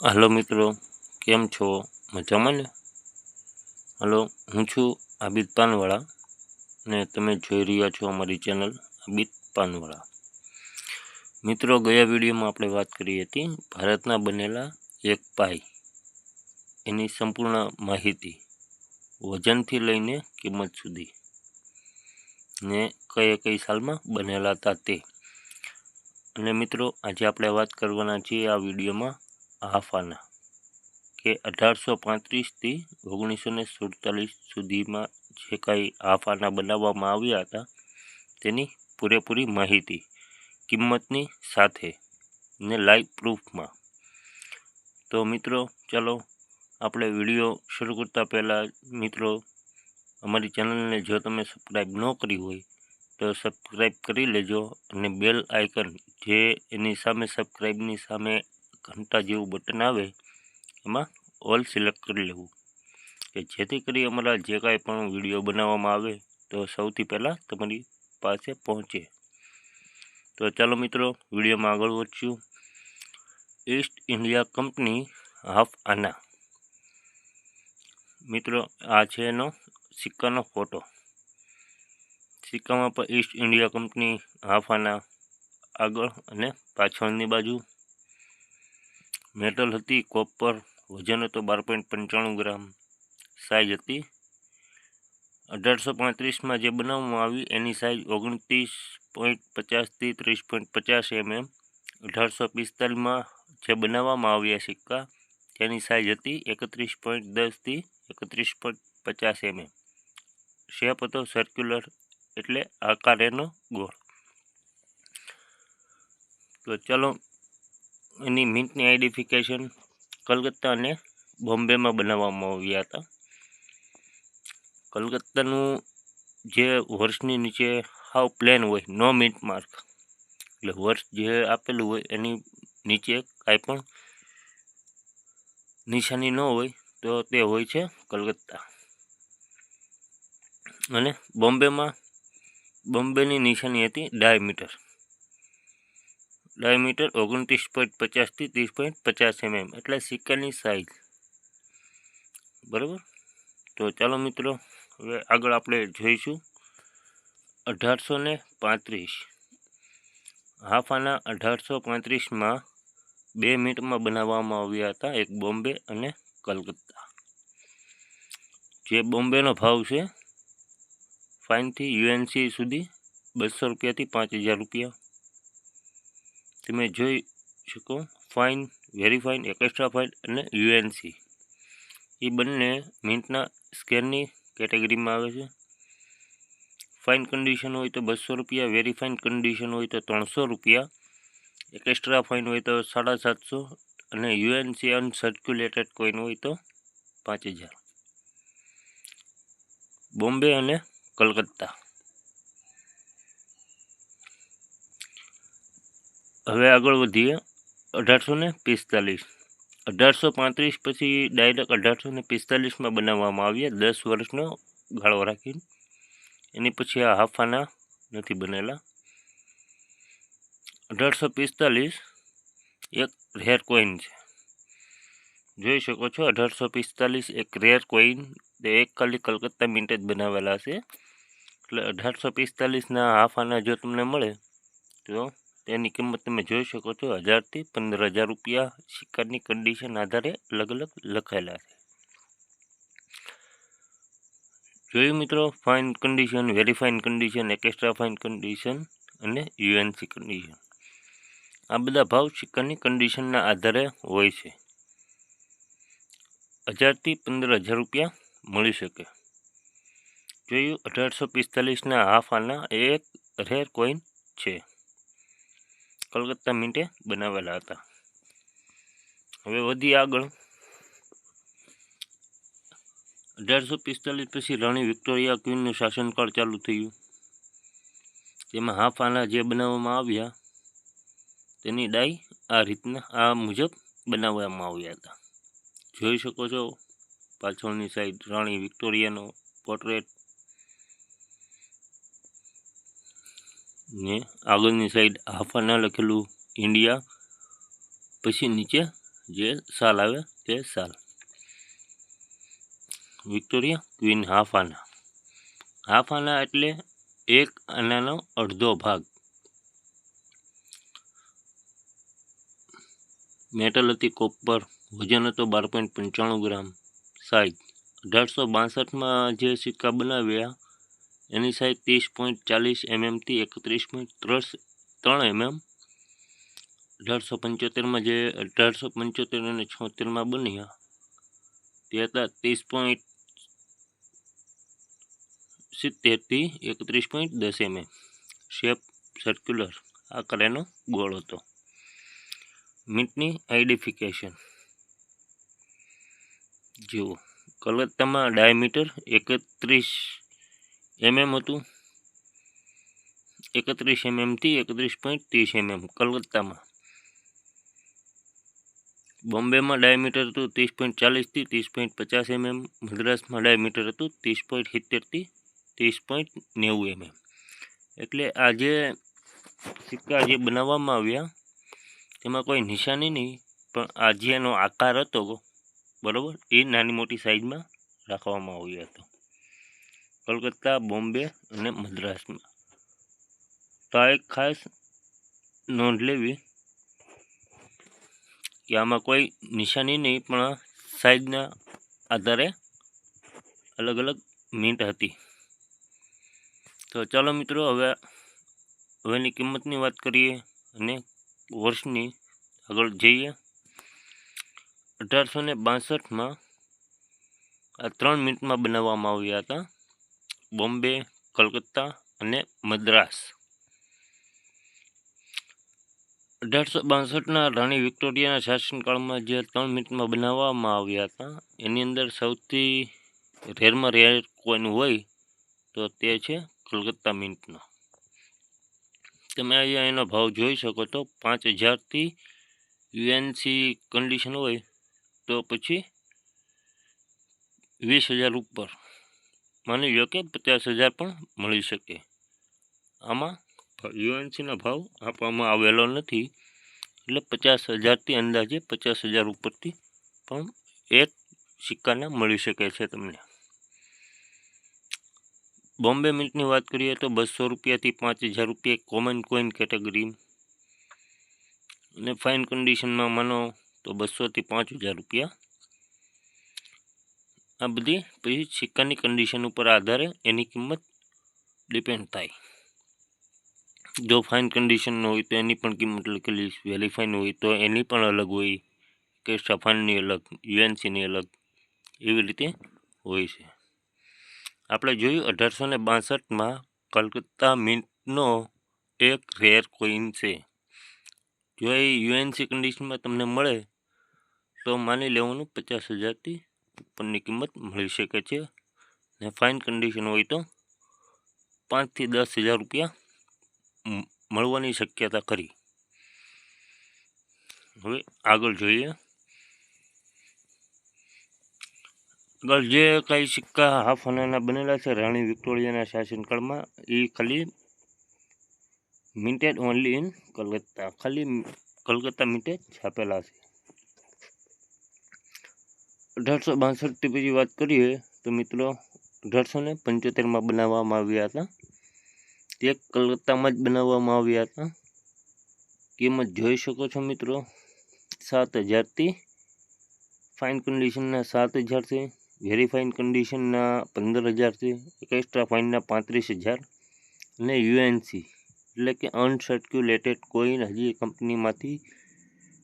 હાલો મિત્રો, કેમ છો? મજામાં ને? હાલો, હું છું આબિદ પાનવાળા ને તમે જોઈ રહ્યા છો અમારી ચેનલ આબિદ પાનવાળા. મિત્રો, ગયા વિડીયોમાં આપણે વાત કરી હતી ભારતના બનેલા એક પાઈ એની સંપૂર્ણ માહિતી, વજનથી લઈને કિંમત સુધી ને કઈ સાલમાં બનેલા હતા તે. અને મિત્રો, આજે આપણે વાત કરવાના છીએ આ વિડીયોમાં હાફ આના કે 1835થી 1947 સુધીમાં જે કાંઈ હાફ આના બનાવવામાં આવ્યા હતા તેની પૂરેપૂરી માહિતી, કિંમતની સાથે ને લાઈવ પ્રૂફમાં. તો મિત્રો, ચાલો આપણે વિડીયો શરૂ કરતાં પહેલાં મિત્રો, અમારી ચેનલને જો તમે સબસ્ક્રાઈબ ન કરી હોય તો સબસ્ક્રાઈબ કરી લેજો અને બેલ આઇકન જે એની સામે સબસ્ક્રાઈબની સામે ઘંટા જેવું બટન આવે એમાં ઓલ સિલેક્ટ કરી લેવું કે જેથી કરી અમારા જે કાંઈ પણ વિડીયો બનાવવામાં આવે તો સૌથી પહેલાં તમારી પાસે પહોંચે. તો ચાલો મિત્રો, વિડીયોમાં આગળ વધશું. ઈસ્ટ ઇન્ડિયા કંપની હાફ આના. મિત્રો, આ છે એનો સિક્કાનો ફોટો. સિક્કામાં પણ ઈસ્ટ ઇન્ડિયા કંપની હાફ આના આગળ અને પાછળની બાજુ. મેટલ હતી કોપર, વજન હતો 12.95 ગ્રામ, સાઇઝ હતી 1835માં જે બનાવવામાં આવી એની સાઇઝ 29.50થી 30.50 mm. 1845માં જે બનાવવામાં આવ્યા સિક્કા તેની સાઇઝ હતી 31.10થી 31.50 mm. શેપ હતો સર્ક્યુલર એટલે આકાર એનો ગોળ. તો ચાલો, એની મિન્ટની આઈડેન્ટિફિકેશન કલકત્તા અને બોમ્બેમાં બનાવવામાં આવ્યા હતા. કલકત્તાનું જે વર્ષની નીચે હાવ પ્લેન હોય, નો મિન્ટ માર્ક, એટલે વર્ષ જે આપેલું હોય એની નીચે કાંઈ પણ નિશાની ન હોય તો તે હોય છે કલકત્તા. અને બોમ્બેની નિશાની હતી ડાયમીટર 29.50થી 30.50 mm, એટલે સિક્કાની સાઇઝ. બરાબર. તો ચાલો મિત્રો, હવે આગળ આપણે જોઈશું 1835. હાફ આના 1835માં 2 મિનિટમાં બનાવવામાં આવ્યા હતા, એક બોમ્બે અને કલકત્તા. જે બોમ્બેનો ભાવ છે ફાઇનથી યુએનસી સુધી 200 રૂપિયાથી 5000 રૂપિયા. તમે જોઈ શકો, fine, very fine, extra fine અને યુએનસી એ બંને મિન્ટના સ્કેલની કેટેગરીમાં આવે છે. ફાઇન કન્ડિશન હોય તો 200 રૂપિયા, વેરી ફાઇન કન્ડિશન હોય તો 300 રૂપિયા, એક્સ્ટ્રા ફાઇન હોય તો 750 અને યુએનસી અનસર્ક્યુલેટેડ કોઈન હોય તો 5000. બોમ્બે અને કલકત્તા. હવે આગળ વધીએ 1845. 1835 પછી ડાયરેક્ટ 1845માં બનાવવામાં આવ્યા, 10 વર્ષનો ગાળો રાખીને. એની પછી આ હાફ આના નથી બનેલા. 1845 એક રેર કોઈન છે, જોઈ શકો છો. 1845 એક રેર કોઈન, એક ખાલી કલકત્તા મિન્ટ જ બનાવેલા છે. એટલે 1845ના હાફ આના જો તમને મળે તો તેની કિંમત તમે જોઈ શકો છો 1000થી 15000 રૂપિયા. સિક્કાની કન્ડિશન આધારે અલગ અલગ લખાયેલા છે. જોયું મિત્રો, fine condition, very fine condition, extra fine condition અને યુએનસી કન્ડિશન. આ બધા ભાવ સિક્કાની કન્ડિશનના આધારે હોય છે. 1000થી 15000 રૂપિયા મળી શકે. જોયું, 1845ના હાફ આના એક રેર કોઈન છે, કલકત્તા મિન્ટે બનાવેલા હતા. હવે વધી આગળ. 1845 પછી રાણી વિક્ટોરિયા ક્વીનનું શાસનકાળ ચાલુ થયું. તેમાં હાફ આના જે બનાવવામાં આવ્યા તેની ડાઈ આ રીતના આ મુજબ બનાવવામાં આવ્યા હતા. જોઈ શકો છો, પાછળની સાઈડ રાણી વિક્ટોરિયાનો પોર્ટ્રેટ ને આગળની સાઈડ હાફ આના લખેલું ઇન્ડિયા, પછી નીચે જે સાલ આવે તે સાલ. વિક્ટોરિયા ક્વીન હાફ આના. હાફ આના એટલે 1 આનાનો અડધો ભાગ. મેટલ હતી કોપર, વજન હતો 12.95 ગ્રામ. સાઇઝ 1862માં જે સિક્કા બનાવ્યા એની સાઇઝ 30.40 mm થી 31.3 mm. 1875માં જે 1875 અને 76માં બન્યા તે હતા 30.70 થી 31.10 mm. શેપ સર્ક્યુલર, આકારનો ગોળ હતો. મિન્ટની આઇડેન્ટિફિકેશન જુઓ. કલકત્તામાં ડાયામીટર 31 mm હતું, 31 mm થી 31.30 mm કલકત્તામાં. બોમ્બેમાં ડાયામીટર હતું 30.40 થી 30.50 mm. મદ્રાસમાં ડાયામીટર હતું 30.70 થી 30.90 mm. એટલે આ જે સિક્કા જે બનાવવામાં આવ્યા તેમાં કોઈ નિશાની નહીં, પણ આ જે એનો આકાર હતો બરાબર એ નાની મોટી સાઇઝમાં રાખવામાં આવ્યો હતો કલકત્તા, બોમ્બે અને મદ્રાસમાં. તો આ એક ખાસ નોંધ લેવી કે આમાં કોઈ નિશાની નહીં, પણ સાઇઝના આધારે અલગ અલગ મિન્ટ હતી. તો ચાલો મિત્રો, હવેની કિંમતની વાત કરીએ અને વર્ષની આગળ જઈએ. 1862માં આ 3 મિનિટમાં બનાવવામાં આવ્યા હતા, બોમ્બે, કલકત્તા અને મદ્રાસ. 1862ના રાણી વિક્ટોરિયાના શાસનકાળમાં જે 3 મિનિટમાં બનાવવામાં આવ્યા હતા એની અંદર સૌથી રેરમાં રેર કોઈન હોય તો તે છે કલકત્તા મિન્ટનો. તમે અહીંયા એનો ભાવ જોઈ શકો તો 5000થી UNC કન્ડિશન હોય તો પછી 20,000 ઉપર, માની લો કે 50,000 પણ મળી શકે. આમાં UNCનો ભાવ આપવામાં આવેલો નથી, એટલે 50,000થી અંદાજે 50,000 ઉપરથી પણ એક સિક્કાના મળી શકે છે તમને. બોમ્બે મિન્ટની વાત કરીએ તો 200 રૂપિયાથી 5,000 રૂપિયા કોમન કોઈન કેટેગરી, અને ફાઇન કન્ડિશનમાં માનો તો 200થી 5,000 રૂપિયા. આ બધી પછી સિક્કાની કન્ડિશન ઉપર આધારે એની કિંમત ડિપેન્ડ થાય. જો ફાઇન કન્ડિશનનો હોય તો એની પણ કિંમત લખેલી, વેરીફાઈન હોય તો એની પણ અલગ હોય, કે સફાનની અલગ, UNCની અલગ, એવી રીતે હોય છે. આપણે જોયું 1862માં કલકત્તા મિન્ટનો એક રેર કોઈન છે. જો એ UNC કન્ડિશનમાં તમને મળે તો માની લેવાનું 50,000થી ઉપરની કિંમત મળી શકે છે, ને ફાઇન કન્ડિશન હોય તો 5થી 10,000 રૂપિયા મળવાની શક્યતા ખરી. હવે આગળ જોઈએ. આગળ જે કઈ સિક્કા હાફ આનાના બનેલા છે રાણી વિક્ટોરિયાના શાસનકાળમાં, એ ખાલી મિન્ટેડ ઓનલી ઇન કલકત્તા, ખાલી કલકત્તા મિન્ટે છાપેલા છે. 1862થી પછી વાત કરીએ તો મિત્રો 1875માં બનાવવામાં આવ્યા હતા. તે કલકત્તામાં જ બનાવવામાં આવ્યા હતા. કિંમત જોઈ શકો છો મિત્રો, 7,000થી ફાઇન કન્ડિશનના 7,000 છે, વેરીફાઇન કન્ડિશનના 15,000 છે, એક્સ્ટ્રા ફાઇનના 35,000, અને UNC એટલે કે અનસર્ક્યુલેટેડ કોઈન હજી કંપનીમાંથી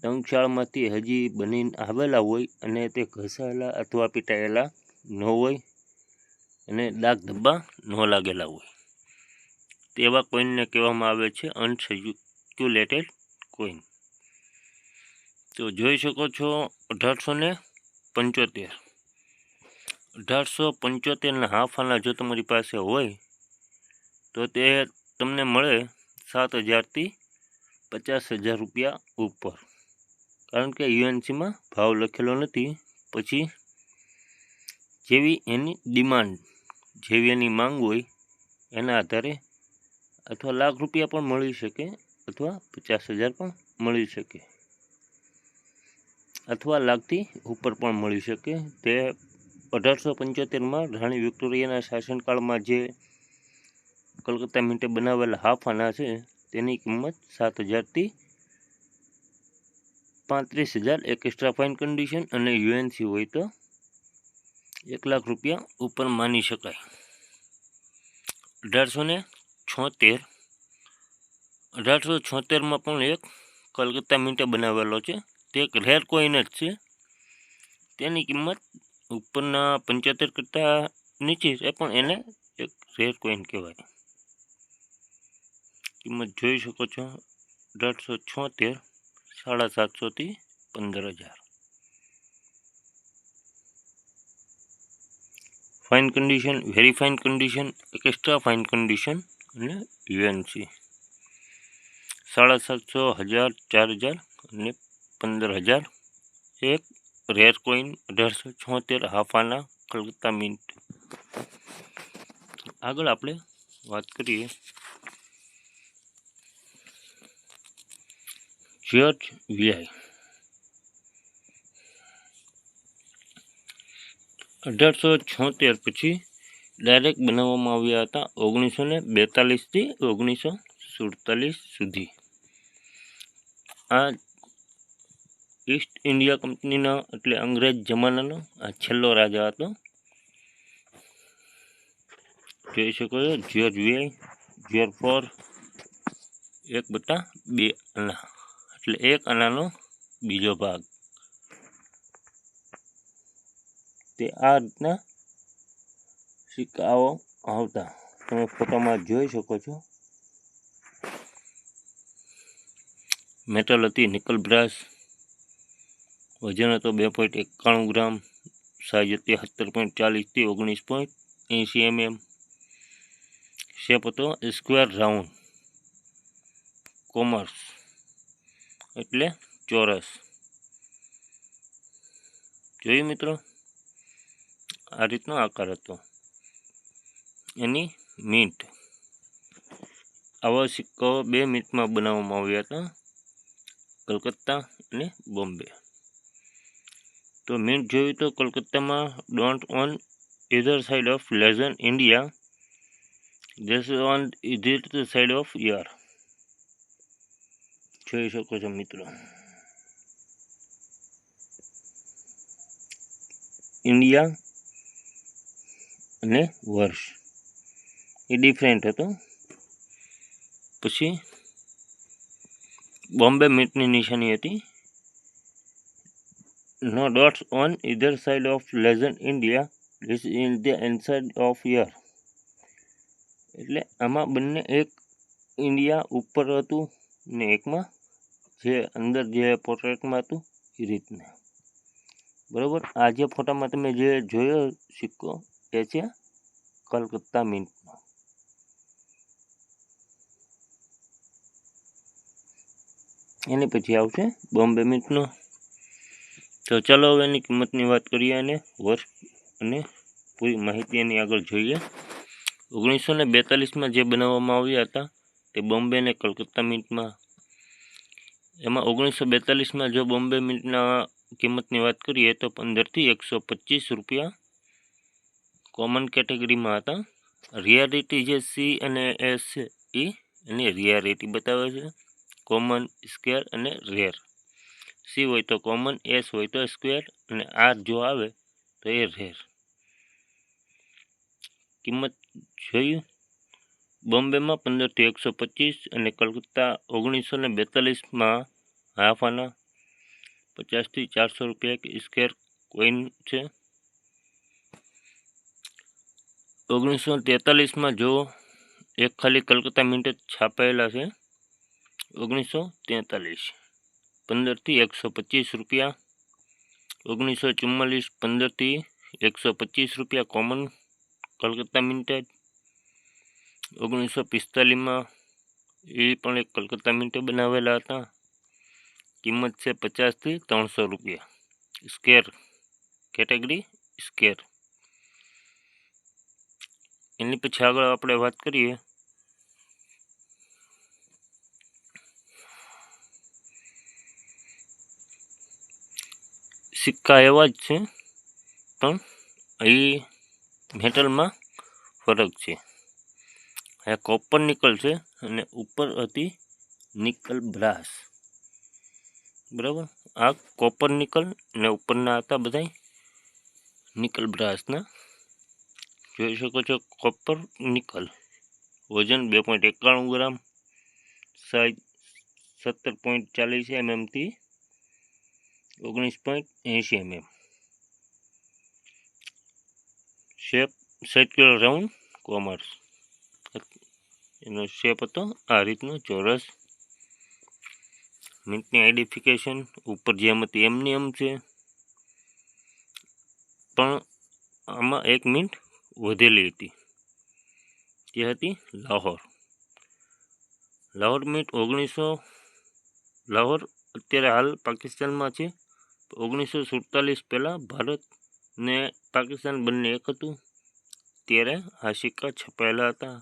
ટંકશાળમાંથી હજી બનીને આવેલા હોય અને તે ઘસાયેલા અથવા પીટાયેલા ન હોય અને દાગ ધબ્બા ન લાગેલા હોય તેવા કોઈનને કહેવામાં આવે છે અનસર્ક્યુલેટેડ કોઈન. તો જોઈ શકો છો 1875ના હાફ આના જો તમારી પાસે હોય તો તે તમને મળે 7,000થી 50,000 રૂપિયા ઉપર, કારણ કે UNCમાં ભાવ લખેલો નથી. પછી જેવી એની ડિમાન્ડ, જેવી એની માંગ હોય એના આધારે અથવા લાખ રૂપિયા પણ મળી શકે અથવા 50,000 પણ મળી શકે. અથવા લાખથી ઉપર પણ મળી શકે. તે 1875માં રાણી વિક્ટોરિયાના શાસનકાળમાં જે કલકત્તા મિન્ટે બનાવેલા હાફ આના છે તેની કિંમત 7,000થી 35,000 એક એક્સ્ટ્રા ફાઇન કન્ડિશન અને યુએનસી હોય તો 1 લાખ રૂપિયા ઉપર માની શકાય. 1876માં પણ એક કલકત્તા મિન્ટે બનાવેલો છે. તે એક રેર કોઈન જ છે. તેની કિંમત ઉપરના 75 કરતાં નીચે છે પણ એને એક રેર કોઈન કહેવાય. કિંમત જોઈ શકો છો 1876 750થી 15,000. Fine condition, very fine condition, extra fine condition અને યુએનસી 750, 1000, 4,000 અને 15,000. એક રેર કોઈન 1876 હાફાના કલકત્તા મિન્ટ. આગળ આપણે વાત કરીએ જ્યોર્જ વીઆઈ. 1876 પછી ડાયરેક્ટ બનાવવામાં આવ્યા હતા 1942થી 1947 સુધી. આ ઈસ્ટ ઇન્ડિયા કંપનીનો એટલે અંગ્રેજ જમાનાનો આ છેલ્લો રાજા હતો. જોઈ શકો છો જ્યોર્જ વીઆઈ. જ્યોર્જ ફોર 1/2 આના એટલે 1 આનાનો બીજો ભાગ. તે આ રીતના સિક્કાઓ આવતા તમે ફોટામાં જોઈ શકો છો. મેટલ હતી નિકલ બ્રાસ. વજન હતો 2.91 ગ્રામ. સાઇઝ હતી 17.40થી 19.80 mm. શેપ હતો સ્ક્વેર રાઉન્ડ. કોમર્સ એટલે ચોરસ. જોયું મિત્રો, આ રીતનો આકાર હતો એની મિન્ટ. આવા સિક્કાઓ 2 મિન્ટમાં બનાવવામાં આવ્યા હતા, કલકત્તા અને બોમ્બે. તો મિન્ટ જોયું તો કલકત્તામાં ડોન્ટ on either side of legend India, this on either side of year. જોઈ શકો છો મિત્રો. ઇન્ડિયા અને વર્ષ એ ડિફરન્ટ હતો. પછી બોમ્બે મિન્ટની નિશાની હતી no dots on either side of legend India, this in the inside of year. એટલે આમાં બંને એક ઇન્ડિયા ઉપર હતું ને એકમાં જે અંદર જે પોર્ટ્રેટમાં હતું એ રીતના. બરાબર. આ જે ફોટામાં તમે જે જોયો સિક્કો એ છે કલકત્તા મિન્ટનો. એની પછી આવશે બોમ્બે મિન્ટનો. તો ચાલો હવે એની કિંમતની વાત કરીએ અને વર્ષ અને પૂરી માહિતી એની આગળ જોઈએ. 1942માં જે બનાવવામાં આવ્યા હતા તે બોમ્બે અને કલકત્તા મિન્ટમાં. એમાં 1942માં જો બોમ્બે મિન્ટના કિંમતની વાત કરીએ તો 15થી 125 રૂપિયા કોમન કેટેગરીમાં હતા. રિયારિટી જે સી અને એસ છે એ એની રિયારિટી બતાવે છે. કોમન, સ્ક્વેર અને રેર. સી હોય તો કોમન, એસ હોય તો સ્ક્વેર અને આર જો આવે તો એ રેર. કિંમત જોયું. બોમ્બેમાં 15થી 125 અને કલકત્તા 1942માં હાફ આના 50થી 400 રૂપિયા એક સ્ક્વેર કોઈન છે. 1943માં જો એક ખાલી કલકત્તા મિન્ટ છાપાયેલા છે 1943 15થી 125 રૂપિયા. 1944 15થી 125 રૂપિયા કોમન કલકત્તા મિન્ટેડ. 1945માં એ પણ એક કલકત્તા મિન્ટે બનાવેલા હતા. કિંમત છે 50થી 300 રૂપિયા સ્કેર કેટેગરી સ્કેર. એની પછી આગળ આપણે વાત કરીએ સિક્કા એવા જ છે, પણ એ મેટલમાં ફરક છે. આ કોપર નિકલ છે અને ઉપર હતી નિકલ બ્રાસ, બરાબર. આ કોપર નિકલ અને ઉપરના હતા બધા નિકલ બ્રાસના. જોઈ શકો છો કોપર નિકલ, વજન 2.91 ગ્રામ, સાઇઝ 17.40 mm થી 19.80 mm. Shape circular round commerce, એનો શેપ હતો આ રીતનો ચોરસ. મિન્ટની આઈડેન્ટિફિકેશન ઉપર જેમ હતી એમની એમ છે, પણ આમાં 1 મિનિટ વધેલી હતી, જે હતી લાહોર. લાહોર મિન્ટ 1900, લાહોર અત્યારે હાલ પાકિસ્તાનમાં છે. 1947 પહેલાં ભારત ને પાકિસ્તાન બંને એક હતું, ત્યારે આ સિક્કા છપાયેલા હતા.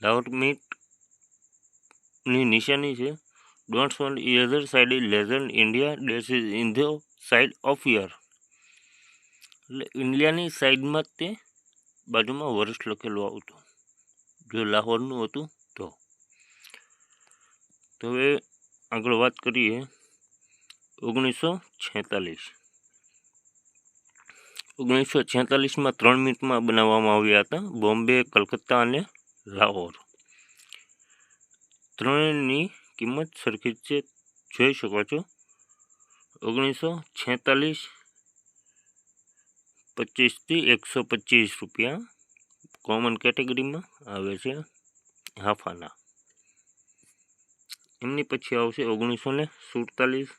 લાહોર મિન્ટની નિશાની છે, don't want year side legend India dash is in the side of year. એટલે ઇન્ડિયાની સાઈડમાં તે બાજુમાં વર્ષ લખેલું આવતું, જો લાહોરનું હતું તો. હવે આગળ વાત કરીએ 1946. 1946માં 3 મિનિટમાં બનાવવામાં આવ્યા હતા, બોમ્બે, કલકત્તા અને લાહોર. ત્રણેયની કિંમત સરખી છે, જોઈ શકો છો. 1946 25 થી 125 રૂપિયા કોમન કેટેગરીમાં આવે છે હાફ આના. એમની પછી આવશે 1947.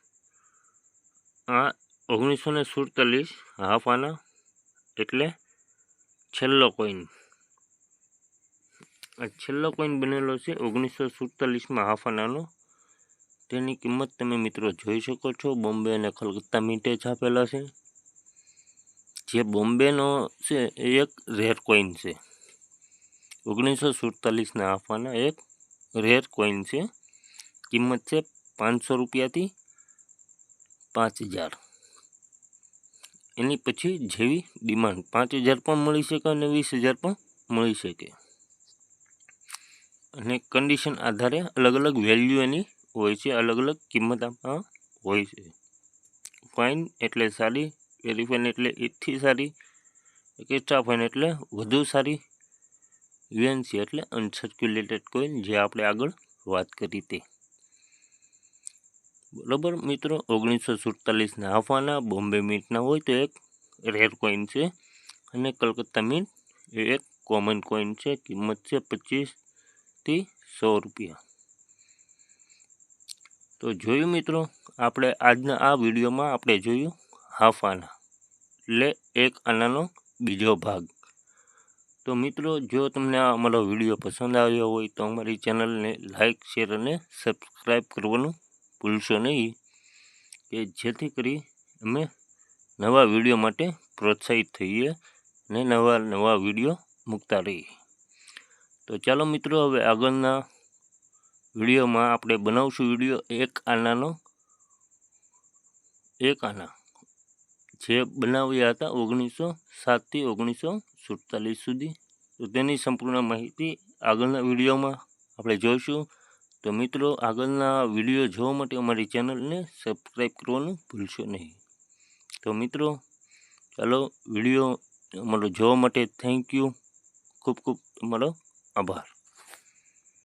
આ 1947 હાફ આના એટલે છેલ્લો કોઈન. આ છેલ્લો કોઈન બનેલો છે 1947માં હાફ આનાનો. તેની કિંમત તમે મિત્રો જોઈ શકો છો, બોમ્બે અને કલકત્તા મિન્ટે છાપેલા છે. જે બોમ્બેનો છે એ એક રેર કોઈન છે. 1947ના હાફ આના એક રેર કોઈન છે. કિંમત છે 500 રૂપિયાથી 5000. એની પછી જેવી ડિમાન્ડ 5000 પણ મળી શકે અને 20000 પણ મળી શકે, અને કન્ડિશન આધારે અલગ અલગ વેલ્યુ એની હોય છે, અલગ અલગ કિંમત આમાં હોય છે. ફાઇન એટલે સારી, વેરી ફાઇન એટલે એથી સારી, એક્સ્ટ્રા ફાઇન એટલે વધુ સારી, યુએનસી એટલે અનસર્ક્યુલેટેડ કોઈન, જે આપણે આગળ વાત કરી તે. બરાબર મિત્રો, 1947ના હાફ આના બોમ્બે મિન્ટના હોય તો એક રેર કોઈન છે, અને કલકત્તા મિન્ટ એ એક કોમન કોઈન છે. કિંમત છે 25 થી 100 રૂપિયા. તો જોયું મિત્રો, આપણે આજના આ વિડીયોમાં આપણે જોયું હાફ આના એટલે એક આનાનો બીજો ભાગ. તો મિત્રો, જો તમને આ અમારો વિડીયો પસંદ આવ્યો હોય તો અમારી ચેનલને લાઇક, શેર અને સબસ્ક્રાઈબ કરવાનું ભૂલશો નહીં, કે જેથી કરી અમે નવા વિડીયો માટે પ્રોત્સાહિત થઈએ અને નવા વિડીયો મૂકતા રહીએ. તો ચાલો મિત્રો, હવે આગળના વિડીયોમાં આપણે બનાવશું વિડીયો એક આના જે બનાવ્યા હતા 1907 થી 1947 સુધી. તો તેની સંપૂર્ણ માહિતી આગળના વિડીયોમાં આપણે જોઈશું. તો મિત્રો, આગળના વિડીયો જોવા માટે અમારી ચેનલને સબસ્ક્રાઈબ કરવાનું ભૂલશો નહીં. તો મિત્રો, ચાલો વિડીયો અમારો જોવા માટે થેન્ક યુ, ખૂબ ખૂબ તમારો આભાર.